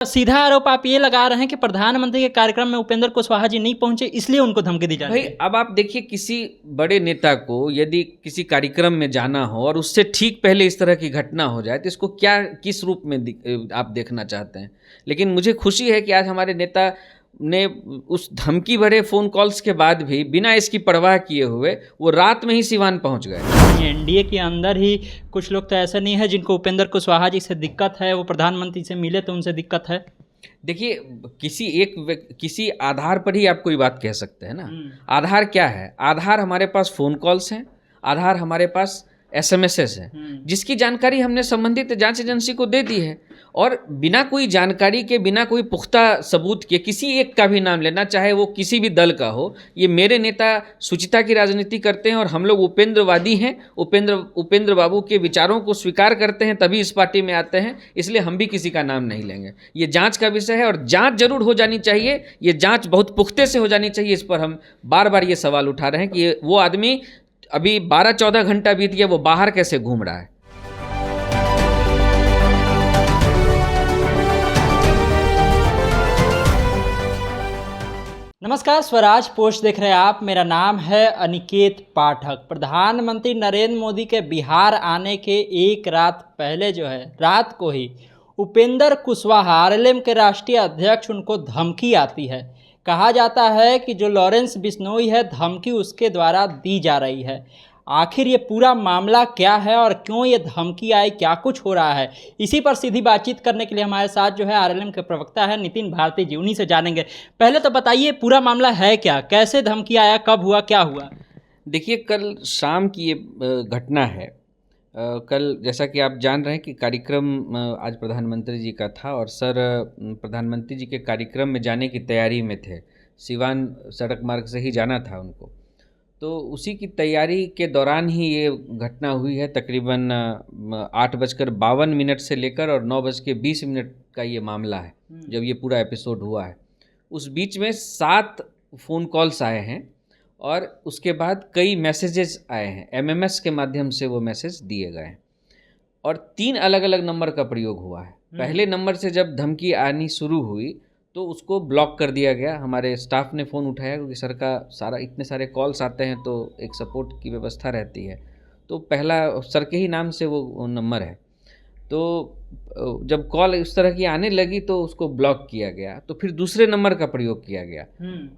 सीधा आरोप आप ये लगा रहे हैं कि प्रधानमंत्री के कार्यक्रम में उपेंद्र कुशवाहा जी नहीं पहुंचे, इसलिए उनको धमकी दी जा रही भाई है। अब आप देखिए, किसी बड़े नेता को यदि किसी कार्यक्रम में जाना हो और उससे ठीक पहले इस तरह की घटना हो जाए तो इसको क्या, किस रूप में आप देखना चाहते हैं। लेकिन मुझे खुशी है कि आज हमारे नेता ने उस धमकी भरे फ़ोन कॉल्स के बाद भी बिना इसकी परवाह किए हुए वो रात में ही सिवान पहुंच गए। एनडीए के अंदर ही कुछ लोग तो ऐसे नहीं है जिनको उपेंद्र कुशवाहा जी से दिक्कत है, वो प्रधानमंत्री से मिले तो उनसे दिक्कत है। देखिए, किसी आधार पर ही आप कोई बात कह सकते हैं ना। आधार क्या है? आधार हमारे पास फ़ोन कॉल्स हैं, आधार हमारे पास एसएमएसेस हैं, जिसकी जानकारी हमने संबंधित जांच एजेंसी को दे दी है। और बिना कोई जानकारी के, बिना कोई पुख्ता सबूत के किसी एक का भी नाम लेना, चाहे वो किसी भी दल का हो, ये मेरे नेता शुचिता की राजनीति करते हैं और हम लोग उपेंद्रवादी हैं, उपेंद्र बाबू के विचारों को स्वीकार करते हैं, तभी इस पार्टी में आते हैं, इसलिए हम भी किसी का नाम नहीं लेंगे। ये जांच का विषय है और जांच जरूर हो जानी चाहिए, ये जांच बहुत पुख्ते से हो जानी चाहिए। इस पर हम बार बार ये सवाल उठा रहे हैं कि वो आदमी अभी 12-14 घंटा बीत गया, वो बाहर कैसे घूम रहा है। नमस्कार, स्वराज पोस्ट देख रहे हैं आप। मेरा नाम है अनिकेत पाठक। प्रधानमंत्री नरेंद्र मोदी के बिहार आने के एक रात पहले जो है, रात को ही उपेंद्र कुशवाहा आरएलएम के राष्ट्रीय अध्यक्ष, उनको धमकी आती है। कहा जाता है कि जो लॉरेंस बिश्नोई है, धमकी उसके द्वारा दी जा रही है। आखिर ये पूरा मामला क्या है और क्यों ये धमकी आई, क्या कुछ हो रहा है, इसी पर सीधी बातचीत करने के लिए हमारे साथ जो है आरएलएम के प्रवक्ता है नितिन भारती जी, उन्हीं से जानेंगे। पहले तो बताइए पूरा मामला है क्या, कैसे धमकी आया, कब हुआ, क्या हुआ? देखिए, कल शाम की ये घटना है। कल जैसा कि आप जान रहे हैं कि कार्यक्रम आज प्रधानमंत्री जी का था और सर प्रधानमंत्री जी के कार्यक्रम में जाने की तैयारी में थे। सिवान सड़क मार्ग से ही जाना था उनको, तो उसी की तैयारी के दौरान ही ये घटना हुई है। तकरीबन 8:52 से लेकर और 9:20 का ये मामला है जब ये पूरा एपिसोड हुआ है। उस बीच में 7 फ़ोन कॉल्स आए हैं और उसके बाद कई मैसेजेस आए हैं, एमएमएस के माध्यम से वो मैसेज दिए गए हैं और 3 अलग अलग नंबर का प्रयोग हुआ है। पहले नंबर से जब धमकी आनी शुरू हुई तो उसको ब्लॉक कर दिया गया। हमारे स्टाफ ने फ़ोन उठाया क्योंकि सर का इतने सारे कॉल्स आते हैं तो एक सपोर्ट की व्यवस्था रहती है। तो पहला सर के ही नाम से वो नंबर है, तो जब कॉल इस तरह की आने लगी तो उसको ब्लॉक किया गया। तो फिर दूसरे नंबर का प्रयोग किया गया।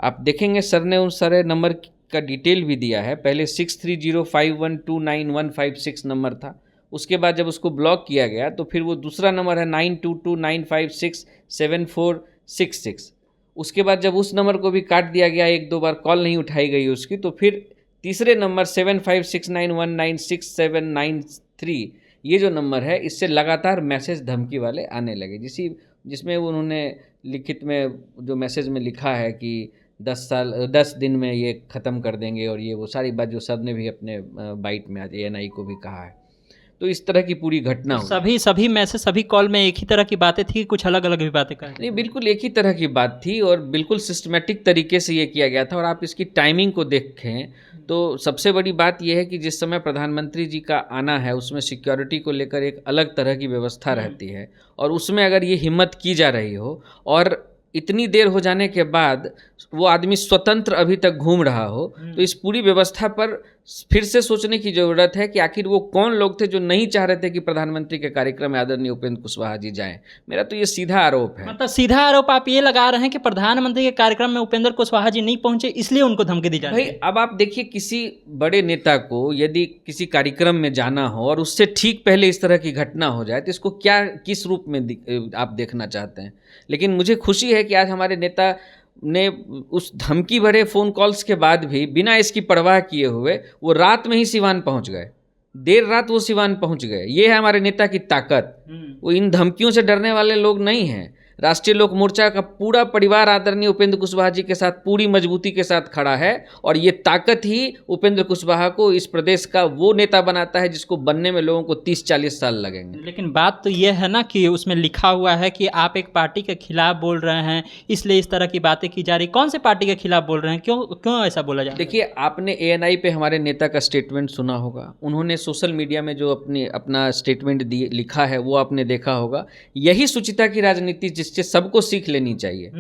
आप देखेंगे सर ने उस सारे नंबर का डिटेल भी दिया है। पहले 6305129156 नंबर था, उसके बाद जब उसको ब्लॉक किया गया तो फिर वो दूसरा नंबर है 9229567466। उसके बाद जब उस नंबर को भी काट दिया गया, 1-2 बार कॉल नहीं उठाई गई उसकी, तो फिर तीसरे नंबर 7569196793 ये जो नंबर है, इससे लगातार मैसेज धमकी वाले आने लगे, जिसमें उन्होंने लिखित में जो मैसेज में लिखा है कि 10 दिन में ये ख़त्म कर देंगे और ये वो सारी बात जो सर ने भी अपने बाइट में आज एएनआई को भी कहा है। तो इस तरह की पूरी घटना हुई। सभी मैसेज, सभी कॉल में एक ही तरह की बातें थी, कुछ अलग अलग भी बातें कर? नहीं, बिल्कुल एक ही तरह की बात थी और बिल्कुल सिस्टमेटिक तरीके से ये किया गया था। और आप इसकी टाइमिंग को देखें तो सबसे बड़ी बात यह है कि जिस समय प्रधानमंत्री जी का आना है उसमें सिक्योरिटी को लेकर एक अलग तरह की व्यवस्था रहती है और उसमें अगर ये हिम्मत की जा रही हो और इतनी देर हो जाने के बाद वो आदमी स्वतंत्र अभी तक घूम रहा हो, तो इस पूरी व्यवस्था पर फिर से सोचने की ज़रूरत है कि आखिर वो कौन लोग थे जो नहीं चाह रहे थे कि प्रधानमंत्री के कार्यक्रम में आदरणीय उपेंद्र कुशवाहा जी जाएं। मेरा तो ये सीधा आरोप है। मतलब सीधा आरोप आप ये लगा रहे हैं कि प्रधानमंत्री के कार्यक्रम में उपेंद्र कुशवाहा जी नहीं पहुंचे, इसलिए उनको धमकी दी जा रही है। भाई अब आप देखिए, किसी बड़े नेता को यदि किसी कार्यक्रम में जाना हो और उससे ठीक पहले इस तरह की घटना हो जाए तो इसको क्या, किस रूप में आप देखना चाहते हैं। लेकिन मुझे खुशी है कि आज हमारे नेता ने उस धमकी भरे फ़ोन कॉल्स के बाद भी बिना इसकी परवाह किए हुए वो रात में ही सिवान पहुंच गए। देर रात वो सिवान पहुंच गए। ये है हमारे नेता की ताकत। वो इन धमकियों से डरने वाले लोग नहीं हैं। राष्ट्रीय लोक मोर्चा का पूरा परिवार आदरणीय उपेंद्र कुशवाहा जी के साथ पूरी मजबूती के साथ खड़ा है और ये ताकत ही उपेंद्र कुशवाहा को इस प्रदेश का वो नेता बनाता है जिसको बनने में लोगों को 30-40 साल लगेंगे। लेकिन बात तो ये है ना कि उसमें लिखा हुआ है कि आप एक पार्टी के खिलाफ बोल रहे हैं, इसलिए इस तरह की बातें की जा रही। कौन से पार्टी के खिलाफ बोल रहे हैं, क्यों ऐसा बोला जा रहा है? देखिए, आपने एएनआई पे हमारे नेता का स्टेटमेंट सुना होगा। उन्होंने सोशल मीडिया में जो अपना स्टेटमेंट लिखा है वो आपने देखा होगा। यही शुचिता की राजनीति जिस इससे सबको सीख लेनी चाहिए।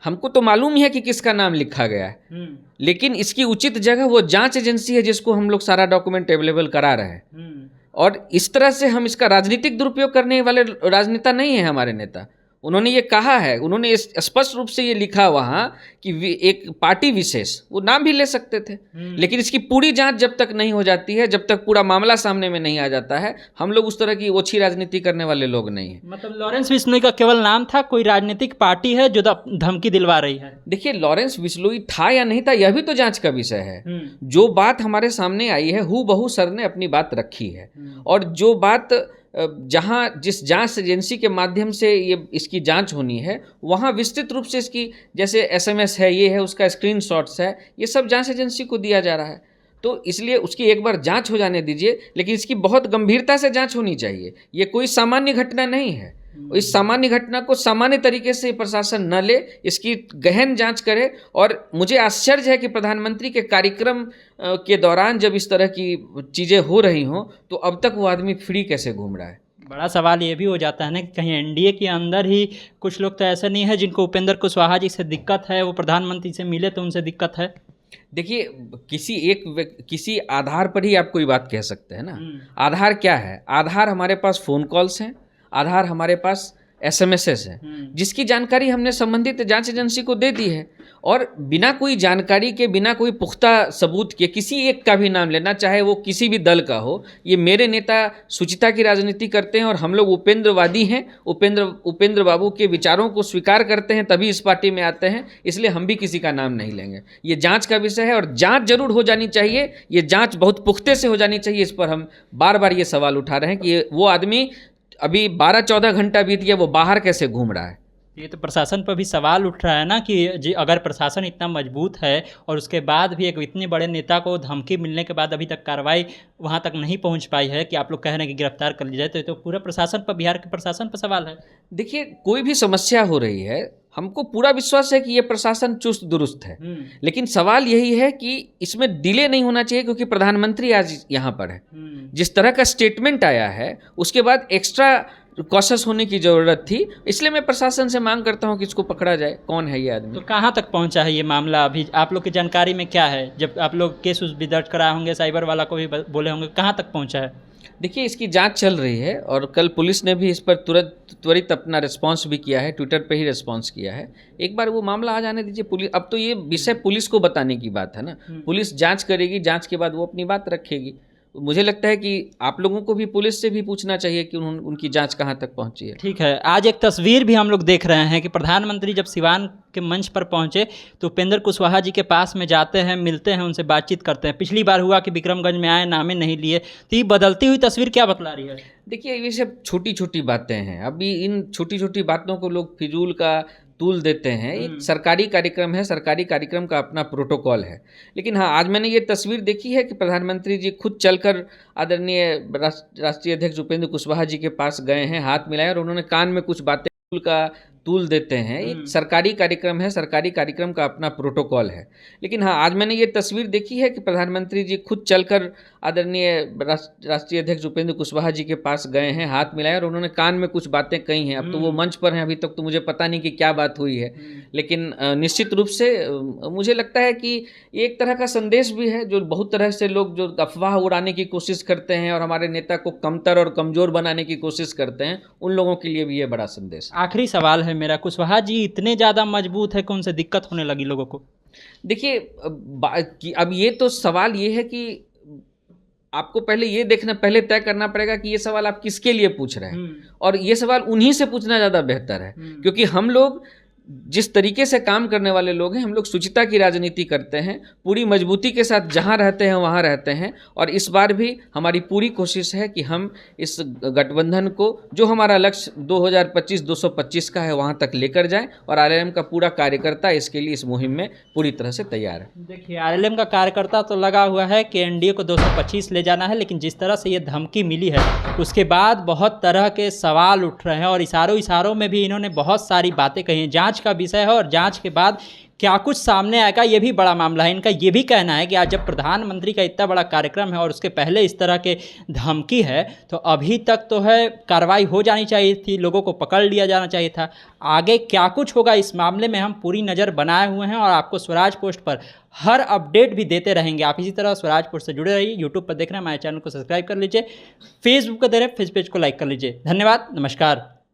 हमको तो मालूम ही है कि किसका नाम लिखा गया है, लेकिन इसकी उचित जगह वो जांच एजेंसी है जिसको हम लोग सारा डॉक्यूमेंट अवेलेबल करा रहे हैं। और इस तरह से हम इसका राजनीतिक दुरुपयोग करने वाले राजनेता नहीं है हमारे नेता। उन्होंने ये कहा है, उन्होंने स्पष्ट रूप से ये लिखा वहाँ कि एक पार्टी विशेष, वो नाम भी ले सकते थे, लेकिन इसकी पूरी जांच जब तक नहीं हो जाती है, जब तक पूरा मामला सामने में नहीं आ जाता है, हम लोग उस तरह की ओछी राजनीति करने वाले लोग नहीं हैं। मतलब लॉरेंस बिश्नोई का केवल नाम था, कोई राजनीतिक पार्टी है जो धमकी दिलवा रही है? देखिए, लॉरेंस बिश्नोई था या नहीं था यह भी तो जांच का विषय है। जो बात हमारे सामने आई है हूबहू सर ने अपनी बात रखी है, और जो बात जहाँ जिस जांच एजेंसी के माध्यम से ये इसकी जांच होनी है, वहाँ विस्तृत रूप से इसकी, जैसे एसएमएस है, ये है, उसका स्क्रीनशॉट्स है, ये सब जांच एजेंसी को दिया जा रहा है। तो इसलिए उसकी एक बार जांच हो जाने दीजिए, लेकिन इसकी बहुत गंभीरता से जांच होनी चाहिए। ये कोई सामान्य घटना नहीं है। इस सामान्य घटना को सामान्य तरीके से प्रशासन न ले, इसकी गहन जांच करे। और मुझे आश्चर्य है कि प्रधानमंत्री के कार्यक्रम के दौरान जब इस तरह की चीज़ें हो रही हों तो अब तक वो आदमी फ्री कैसे घूम रहा है। बड़ा सवाल ये भी हो जाता है ना कि कहीं एनडीए के अंदर ही कुछ लोग तो ऐसे नहीं है जिनको उपेंद्र कुशवाहा जी से दिक्कत है, वो प्रधानमंत्री से मिले तो उनसे दिक्कत है। देखिए, किसी आधार पर ही आप कोई बात कह सकते हैं ना। आधार क्या है? आधार हमारे पास फ़ोन कॉल्स हैं, आधार हमारे पास एसएमएसेस हैं, जिसकी जानकारी हमने संबंधित जांच एजेंसी को दे दी है। और बिना कोई जानकारी के, बिना कोई पुख्ता सबूत के किसी एक का भी नाम लेना, चाहे वो किसी भी दल का हो, ये मेरे नेता शुचिता की राजनीति करते हैं और हम लोग उपेंद्रवादी हैं, उपेंद्र बाबू के विचारों को स्वीकार करते हैं, तभी इस पार्टी में आते हैं, इसलिए हम भी किसी का नाम नहीं लेंगे। ये जांच का विषय है और जांच जरूर हो जानी चाहिए। ये जांच बहुत पुख्ते से हो जानी चाहिए। इस पर हम बार बार ये सवाल उठा रहे हैं कि वो आदमी अभी 12-14 घंटा बीत गया, वो बाहर कैसे घूम रहा है। ये तो प्रशासन पर भी सवाल उठ रहा है ना कि अगर प्रशासन इतना मजबूत है और उसके बाद भी एक इतने बड़े नेता को धमकी मिलने के बाद अभी तक कार्रवाई वहाँ तक नहीं पहुँच पाई है कि आप लोग कह रहे हैं कि गिरफ्तार कर लिया जाए, तो पूरा प्रशासन पर, बिहार के प्रशासन पर सवाल है। देखिए, कोई भी समस्या हो रही है, हमको पूरा विश्वास है कि ये प्रशासन चुस्त दुरुस्त है, लेकिन सवाल यही है कि इसमें डिले नहीं होना चाहिए, क्योंकि प्रधानमंत्री आज यहाँ पर है। जिस तरह का स्टेटमेंट आया है उसके बाद एक्स्ट्रा कॉशस होने की ज़रूरत थी, इसलिए मैं प्रशासन से मांग करता हूं कि इसको पकड़ा जाए। कौन है ये आदमी? तो कहां तक पहुंचा है ये मामला? अभी आप लोग की जानकारी में क्या है? जब आप लोग केस भी दर्ज कराए होंगे, साइबर वाला को भी बोले होंगे, कहां तक पहुंचा है? देखिए, इसकी जांच चल रही है और कल पुलिस ने भी इस पर त्वरित अपना रिस्पांस भी किया है, ट्विटर पे ही रिस्पांस किया है। एक बार वो मामला आ जाने दीजिए। पुलिस, अब तो ये विषय पुलिस को बताने की बात है ना। पुलिस जांच करेगी, जांच के बाद वो अपनी बात रखेगी। मुझे लगता है कि आप लोगों को भी पुलिस से भी पूछना चाहिए कि उनकी जांच कहां तक पहुंची है। ठीक है, आज एक तस्वीर भी हम लोग देख रहे हैं कि प्रधानमंत्री जब सिवान के मंच पर पहुंचे तो उपेंद्र कुशवाहा जी के पास में जाते हैं, मिलते हैं, उनसे बातचीत करते हैं। पिछली बार हुआ कि विक्रमगंज में आए, नामे नहीं लिए, तो ये बदलती हुई तस्वीर क्या बतला रही है? देखिए, ये सब छोटी छोटी बातें हैं। अभी इन छोटी छोटी बातों को लोग फिजूल का तूल देते हैं। एक सरकारी कार्यक्रम है, सरकारी कार्यक्रम का अपना प्रोटोकॉल है। लेकिन हाँ, आज मैंने ये तस्वीर देखी है कि प्रधानमंत्री जी खुद चलकर आदरणीय राष्ट्रीय अध्यक्ष उपेंद्र कुशवाहा जी के पास गए हैं, हाथ मिलाए और उन्होंने कान में कुछ बातें का तूल देते हैं। एक सरकारी कार्यक्रम है, सरकारी कार्यक्रम का अपना प्रोटोकॉल है। लेकिन हाँ, आज मैंने ये तस्वीर देखी है कि प्रधानमंत्री जी खुद चलकर आदरणीय राष्ट्रीय अध्यक्ष उपेंद्र कुशवाहा जी के पास गए हैं, हाथ मिलाए और उन्होंने कान में कुछ बातें कही हैं। अब तो वो मंच पर हैं, अभी तक तो मुझे पता नहीं कि क्या बात हुई है, लेकिन निश्चित रूप से मुझे लगता है कि एक तरह का संदेश भी है। जो बहुत तरह से लोग जो अफवाह उड़ाने की कोशिश करते हैं और हमारे नेता को कमतर और कमज़ोर बनाने की कोशिश करते हैं, उन लोगों के लिए भी ये बड़ा संदेश। आखिरी सवाल है मेरा, कुशवाहा जी इतने ज़्यादा मजबूत है कि उनसे दिक्कत होने लगी लोगों को? देखिए, अब ये तो सवाल ये है कि आपको पहले तय करना पड़ेगा कि ये सवाल आप किसके लिए पूछ रहे हैं, और ये सवाल उन्हीं से पूछना ज़्यादा बेहतर है। क्योंकि हम लोग जिस तरीके से काम करने वाले लोग हैं, हम लोग शुचिता की राजनीति करते हैं, पूरी मजबूती के साथ जहां रहते हैं वहां रहते हैं। और इस बार भी हमारी पूरी कोशिश है कि हम इस गठबंधन को, जो हमारा लक्ष्य 2025-225 का है, वहां तक लेकर जाएं। और आरएलएम का पूरा कार्यकर्ता इसके लिए, इस मुहिम में पूरी तरह से तैयार है। देखिए, आरएलएम का कार्यकर्ता तो लगा हुआ है कि एनडीए को 225 ले जाना है, लेकिन जिस तरह से ये धमकी मिली है उसके बाद बहुत तरह के सवाल उठ रहे हैं और इशारों में भी इन्होंने बहुत सारी बातें कही हैं। जांच का विषय है और जांच के बाद क्या कुछ सामने आएगा, ये भी बड़ा मामला है। इनका ये भी कहना है कि आज जब प्रधानमंत्री का इतना बड़ा कार्यक्रम है और उसके पहले इस तरह के धमकी है, तो अभी तक तो है कार्रवाई हो जानी चाहिए थी, लोगों को पकड़ लिया जाना चाहिए था। आगे क्या कुछ होगा इस मामले में हम पूरी नज़र बनाए हुए हैं और आपको स्वराज पोस्ट पर हर अपडेट भी देते रहेंगे। आप इसी तरह स्वराज पोस्ट से जुड़े रहिए। यूट्यूब पर देख रहे हैं, हमारे चैनल को सब्सक्राइब कर लीजिए, फेसबुक पर दे रहे हैं, फेस पेज को लाइक कर लीजिए। धन्यवाद, नमस्कार।